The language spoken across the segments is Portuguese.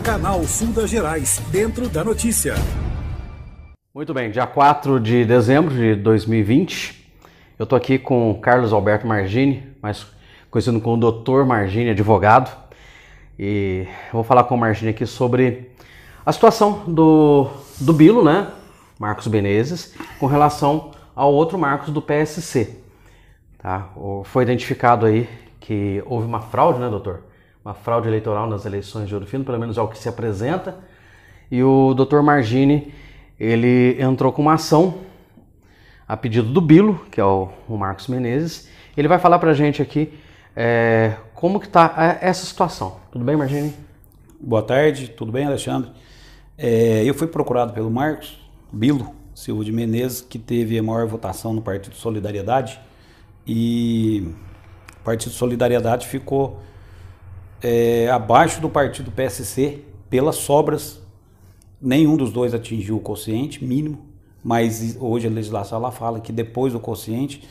Canal Sul das Gerais, dentro da notícia. Muito bem, dia 4 de dezembro de 2020, eu estou aqui com o Carlos Alberto Margini, mais conhecido como Dr. Margini, advogado, e eu vou falar com o Margini aqui sobre a situação do Bilo, né, Marcos Menezes, com relação ao outro Marcos do PSC. Tá? Foi identificado aí que houve uma fraude, né, doutor? Uma fraude eleitoral nas eleições de Ouro Fino, pelo menos é o que se apresenta, e o Dr. Margini, ele entrou com uma ação a pedido do Bilo, que é o Marcos Menezes. Ele vai falar pra gente aqui como que tá essa situação. Tudo bem, Margini? Boa tarde, tudo bem, Alexandre? Eu fui procurado pelo Marcos Bilo Silva de Menezes, que teve a maior votação no Partido Solidariedade, e o Partido Solidariedade ficou abaixo do Partido PSC pelas sobras. Nenhum dos dois atingiu o quociente mínimo, mas hoje a legislação ela fala que depois do quociente,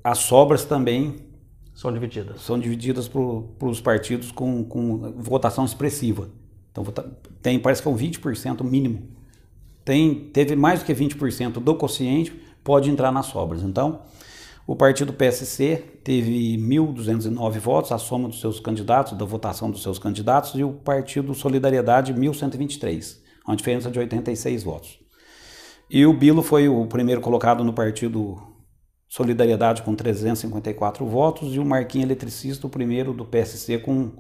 as sobras também são divididas para os partidos com votação expressiva. Então parece que é um 20% mínimo. Teve mais do que 20% do quociente, pode entrar nas sobras. Então, o partido PSC teve 1.209 votos, a soma dos seus candidatos, da votação dos seus candidatos, e o partido Solidariedade 1.123, uma diferença de 86 votos. E o Bilo foi o primeiro colocado no partido Solidariedade com 354 votos, e o Marquinhos Eletricista, o primeiro do PSC, com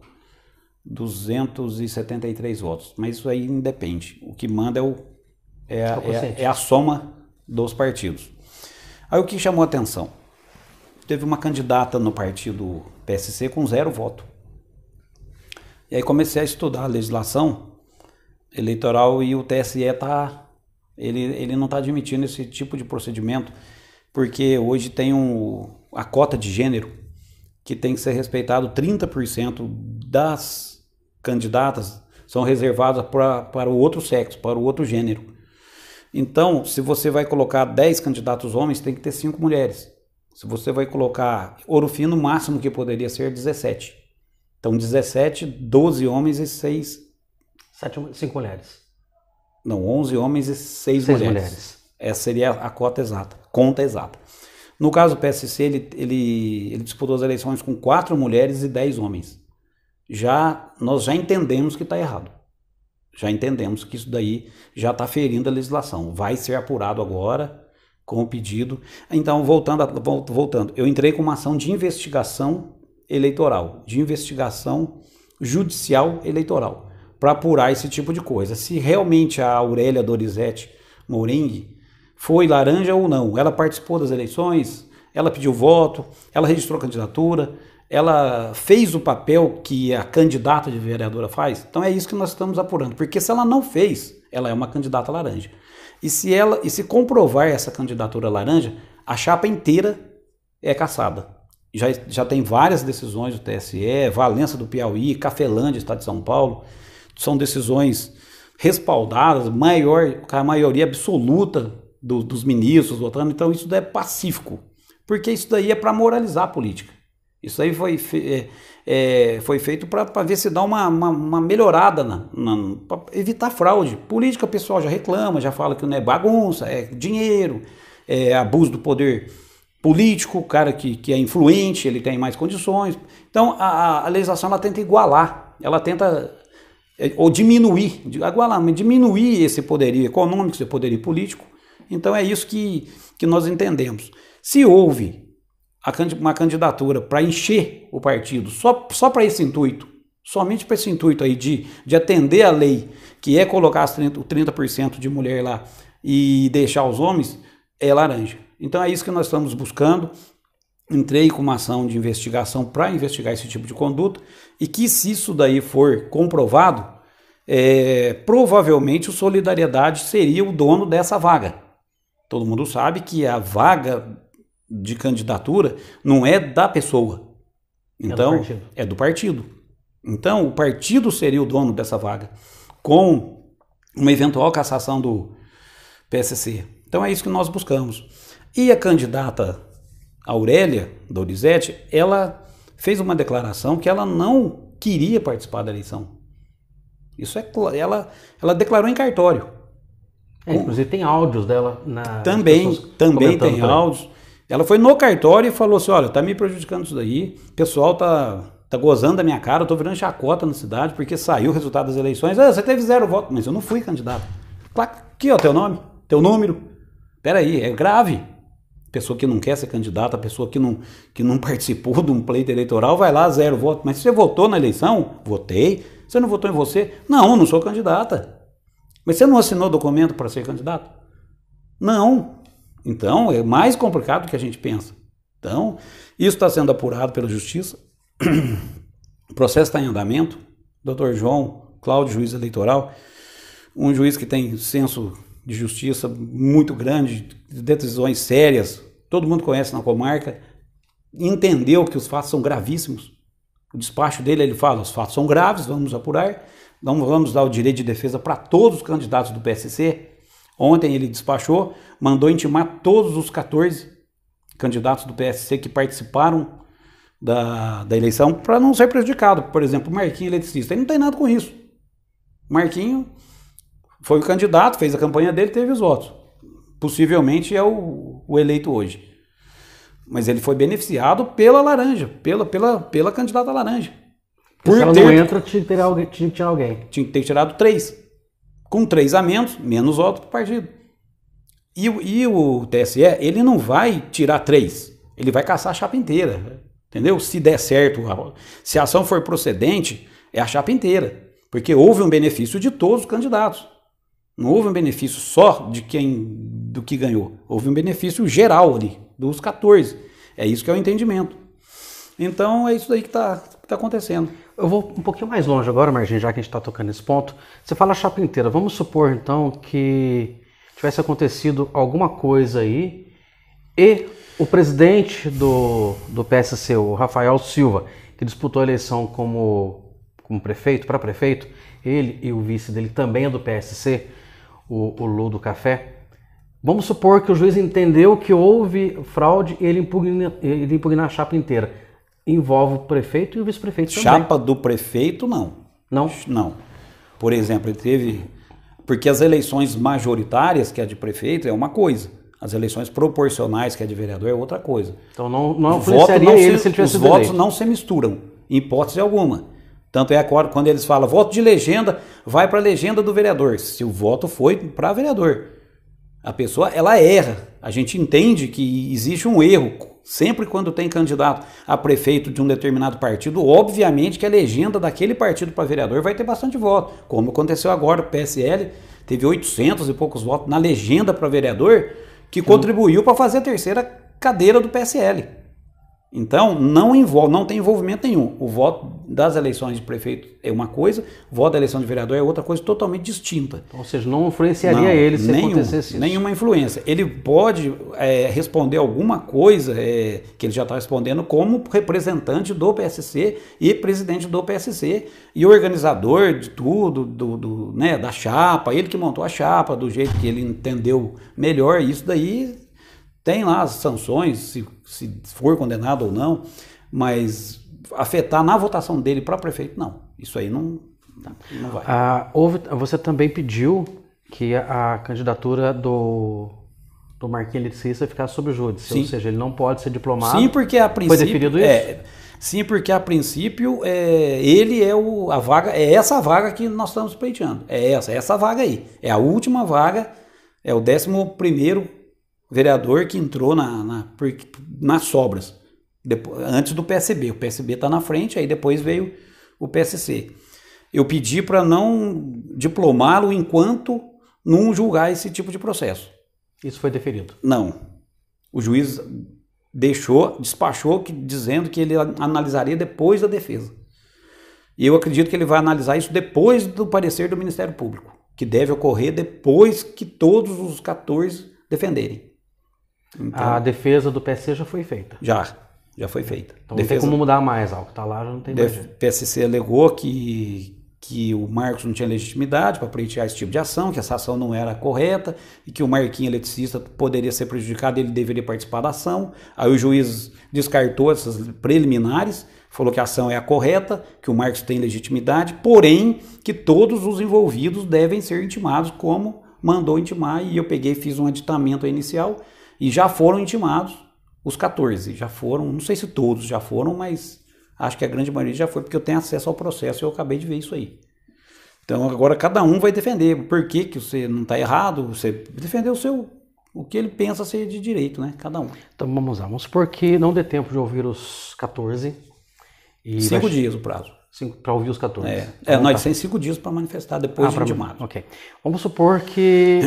273 votos. Mas isso aí independe. O que manda é a soma dos partidos. Aí o que chamou a atenção? Teve uma candidata no partido PSC com 0 voto. E aí comecei a estudar a legislação eleitoral e o TSE ele não está admitindo esse tipo de procedimento, porque hoje tem a cota de gênero, que tem que ser respeitado. 30% das candidatas são reservadas para o outro sexo, para o outro gênero. Então, se você vai colocar 10 candidatos homens, tem que ter 5 mulheres. Se você vai colocar Ouro Fino, o máximo que poderia ser 17. Então, 17, 12 homens e 5 mulheres. Não, 11 homens e 6 mulheres. Essa seria a conta exata. No caso do PSC, ele disputou as eleições com 4 mulheres e 10 homens. Nós já entendemos que está errado. Já entendemos que isso daí já está ferindo a legislação. Vai ser apurado agora com o pedido. Então, voltando, eu entrei com uma ação de investigação eleitoral, de investigação judicial eleitoral, para apurar esse tipo de coisa. Se realmente a Aurélia Dorizete Mourengue foi laranja ou não. Ela participou das eleições, ela pediu voto, ela registrou candidatura, ela fez o papel que a candidata de vereadora faz. Então é isso que nós estamos apurando, porque se ela não fez, ela é uma candidata laranja. E se comprovar essa candidatura laranja, a chapa inteira é cassada. Já tem várias decisões do TSE, Valença do Piauí, Cafelândia, Estado de São Paulo. São decisões respaldadas, com a maioria absoluta dos ministros votando. Então isso daí é pacífico, porque isso daí é para moralizar a política. Isso aí foi feito para ver se dá uma melhorada, para evitar fraude. Política, o pessoal já reclama, já fala que não é bagunça, é dinheiro, é abuso do poder político, o cara que é influente, ele tem mais condições. Então a legislação ela tenta igualar, ela tenta ou diminuir esse poderio econômico, esse poderio político. Então é isso que nós entendemos. Se houve uma candidatura para encher o partido só para esse intuito, somente para esse intuito aí de atender a lei, que é colocar o 30% de mulher lá e deixar os homens, é laranja. Então é isso que nós estamos buscando. Entrei com uma ação de investigação para investigar esse tipo de conduta, e que, se isso daí for comprovado, provavelmente o Solidariedade seria o dono dessa vaga. Todo mundo sabe que a vaga de candidatura não é da pessoa, então é do partido. Então o partido seria o dono dessa vaga, com uma eventual cassação do PSC. Então é isso que nós buscamos. E a candidata Aurélia Dorizete, ela fez uma declaração que ela não queria participar da eleição. Isso ela declarou em cartório. Inclusive tem áudios dela também tem áudios. Ela foi no cartório e falou assim, olha, tá me prejudicando isso daí, o pessoal tá gozando da minha cara, eu tô virando chacota na cidade, porque saiu o resultado das eleições, você teve 0 votos, mas eu não fui candidato. Aqui, ó, teu nome, teu número. Peraí, é grave. Pessoa que não quer ser candidata, pessoa que não participou de um pleito eleitoral, vai lá, 0 votos. Mas você votou na eleição? Votei. Você não votou em você? Não, eu não sou candidata. Mas você não assinou documento para ser candidato? Não. Então, é mais complicado do que a gente pensa. Então, isso está sendo apurado pela Justiça. O processo está em andamento. Dr. João Cláudio, juiz eleitoral, um juiz que tem senso de justiça muito grande, de decisões sérias, todo mundo conhece na comarca, entendeu que os fatos são gravíssimos. O despacho dele, ele fala, os fatos são graves, vamos apurar, vamos dar o direito de defesa para todos os candidatos do PSC. Ontem ele despachou, mandou intimar todos os 14 candidatos do PSC que participaram da eleição para não ser prejudicado. Por exemplo, o Marquinho eletricista, ele não tem nada com isso. O Marquinho foi o candidato, fez a campanha dele, teve os votos. Possivelmente é o eleito hoje. Mas ele foi beneficiado pela laranja, pela candidata laranja. Se ela não entra, tinha que tirar alguém. Tinha que ter tirado 3. Com 3 a menos votos para o partido. E o TSE, ele não vai tirar 3. Ele vai caçar a chapa inteira. Entendeu? Se der certo, se a ação for procedente, é a chapa inteira. Porque houve um benefício de todos os candidatos. Não houve um benefício só do que ganhou. Houve um benefício geral ali, dos 14. É isso que é o entendimento. Então, é isso aí que está acontecendo. Eu vou um pouquinho mais longe agora, Marginho, já que a gente está tocando nesse ponto. Você fala a chapa inteira. Vamos supor, então, que tivesse acontecido alguma coisa aí e o presidente do PSC, o Rafael Silva, que disputou a eleição como prefeito, para prefeito, ele e o vice dele também é do PSC, o Lu do Café. Vamos supor que o juiz entendeu que houve fraude e ele impugna a chapa inteira. Envolve o prefeito e o vice-prefeito também. Chapa do prefeito, não. Não? Não. Por exemplo, ele teve... Porque as eleições majoritárias, que é de prefeito, é uma coisa. As eleições proporcionais, que é de vereador, é outra coisa. Então não influenciaria ele se ele tivesse sido eleito. Os votos não se misturam, em hipótese alguma. Tanto é quando eles falam voto de legenda, vai para a legenda do vereador. Se o voto foi para vereador. A pessoa, ela erra. A gente entende que existe um erro. Sempre quando tem candidato a prefeito de um determinado partido, obviamente que a legenda daquele partido para vereador vai ter bastante voto. Como aconteceu agora, o PSL teve 800 e poucos votos na legenda para vereador, que contribuiu para fazer a 3ª cadeira do PSL. Então, não tem envolvimento nenhum. O voto das eleições de prefeito é uma coisa, o voto da eleição de vereador é outra coisa totalmente distinta. Ou seja, não influenciaria ele se acontecesse isso. Nenhuma influência. Ele pode responder alguma coisa que ele já está respondendo como representante do PSC e presidente do PSC e organizador de tudo, né, da chapa, ele que montou a chapa do jeito que ele entendeu melhor. Isso daí tem lá as sanções, se for condenado ou não, mas afetar na votação dele para prefeito, não. Isso aí não vai. Você também pediu que a candidatura do Marquinhos Eletricista ficasse sob júdice, ou seja, ele não pode ser diplomado. Sim, porque a princípio... Foi definido isso? Sim, porque a princípio ele é a vaga, é essa vaga que nós estamos pleiteando. É essa vaga aí. É a última vaga, é o 11º vereador que entrou nas sobras, antes do PSB. O PSB está na frente, aí depois veio o PSC. Eu pedi para não diplomá-lo enquanto não julgar esse tipo de processo. Isso foi deferido? Não. O juiz despachou dizendo que ele analisaria depois da defesa. E eu acredito que ele vai analisar isso depois do parecer do Ministério Público, que deve ocorrer depois que todos os 14 defenderem. Então, a defesa do PSC já foi feita? Já foi feita. Então não tem como mudar mais, algo que está lá já não tem mais. O PSC alegou que o Marcos não tinha legitimidade para pleitear esse tipo de ação, que essa ação não era correta e que o Marquinhos Eletricista poderia ser prejudicado e ele deveria participar da ação. Aí o juiz descartou essas preliminares, falou que a ação é a correta, que o Marcos tem legitimidade, porém que todos os envolvidos devem ser intimados como mandou intimar, e eu peguei e fiz um aditamento inicial e já foram intimados os 14, já foram, não sei se todos já foram, mas acho que a grande maioria já foi, porque eu tenho acesso ao processo e eu acabei de ver isso aí. Então agora cada um vai defender por que você não está errado, você defender o que ele pensa ser de direito, né? Cada um. Então vamos lá, vamos supor que não dê tempo de ouvir os 14. 5 dias o prazo. Para ouvir os 14. Nós temos 5 dias para manifestar depois de intimado. Ok. Vamos supor que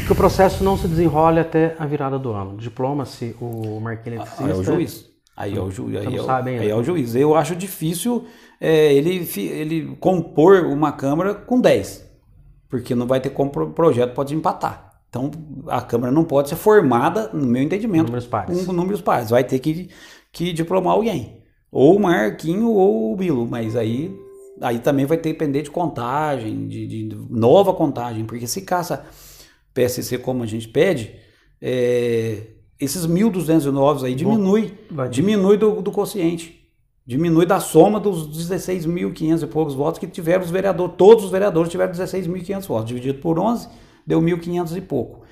o processo não se desenrole até a virada do ano. Diploma-se o Marquinhos eletricista. É o juiz. Aí é o juiz. Eu acho difícil ele compor uma Câmara com 10, porque não vai ter como o projeto pode empatar. Então a Câmara não pode ser formada, no meu entendimento, com números pares. Vai ter que diplomar alguém. Ou o Marquinho ou o Bilo, mas aí também vai ter que depender de contagem, de nova contagem, porque se caça PSC como a gente pede, esses 1.209 aí diminui do quociente, diminui da soma dos 16.500 e poucos votos que tiveram os vereadores, todos os vereadores tiveram 16.500 votos, dividido por 11, deu 1.500 e pouco.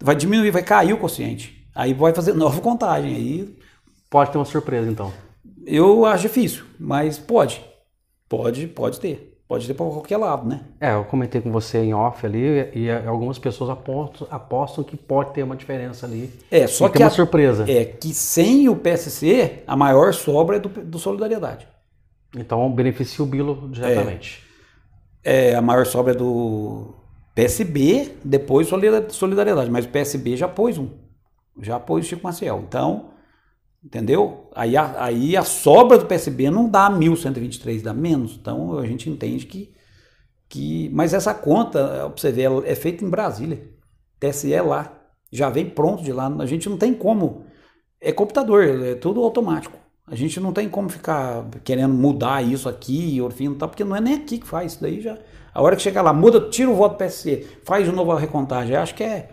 Vai diminuir, vai cair o quociente, aí vai fazer nova contagem, aí... Pode ter uma surpresa então. Eu acho difícil, mas pode ter. Pode ter para qualquer lado, né? Eu comentei com você em off ali e algumas pessoas apostam que pode ter uma diferença ali. Só que uma surpresa. Que sem o PSC, a maior sobra é do Solidariedade. Então beneficia o Bilo diretamente. A maior sobra é do PSB, depois Solidariedade, mas o PSB já pôs o Chico Maciel. Então... Entendeu? Aí a sobra do PSB não dá 1.123, dá menos. Então a gente entende que... Mas essa conta, pra você ver, é feita em Brasília. TSE é lá. Já vem pronto de lá. A gente não tem como... É computador, é tudo automático. A gente não tem como ficar querendo mudar isso aqui, porque não é nem aqui que faz isso daí já. A hora que chegar lá, tira o voto do PSC, faz de novo a recontagem. Acho que acho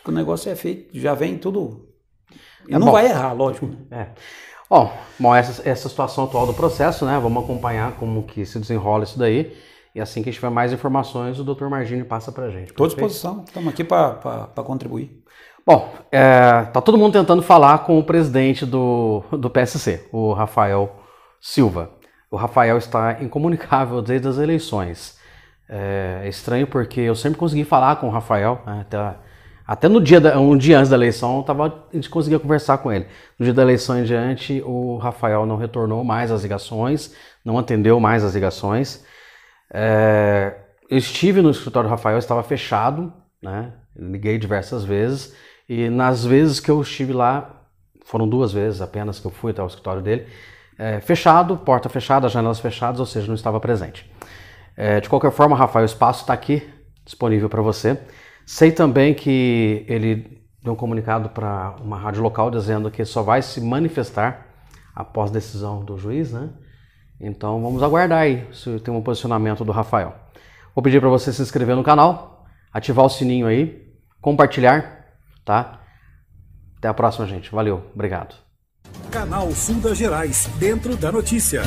que o negócio é feito, já vem tudo... E não vai errar, lógico. Bom, essa situação atual do processo, né? Vamos acompanhar como que se desenrola isso daí. E assim que a gente tiver mais informações, o Dr. Margini passa pra gente. Estou à disposição, estamos aqui para contribuir. Bom, tá todo mundo tentando falar com o presidente do PSC, o Rafael Silva. O Rafael está incomunicável desde as eleições. É estranho porque eu sempre consegui falar com o Rafael, né, até um dia antes da eleição, a gente conseguia conversar com ele. No dia da eleição em diante, o Rafael não retornou mais às ligações, não atendeu mais as ligações. Eu estive no escritório do Rafael, estava fechado, né? Liguei diversas vezes, e nas vezes que eu estive lá, foram 2 vezes apenas que eu fui até o escritório dele, fechado, porta fechada, janelas fechadas, ou seja, não estava presente. De qualquer forma, Rafael, o espaço está aqui, disponível para você. Sei também que ele deu um comunicado para uma rádio local dizendo que só vai se manifestar após decisão do juiz, né? Então vamos aguardar aí se tem um posicionamento do Rafael. Vou pedir para você se inscrever no canal, ativar o sininho aí, compartilhar, tá? Até a próxima, gente. Valeu, obrigado. Canal Sul das Gerais, dentro da notícia.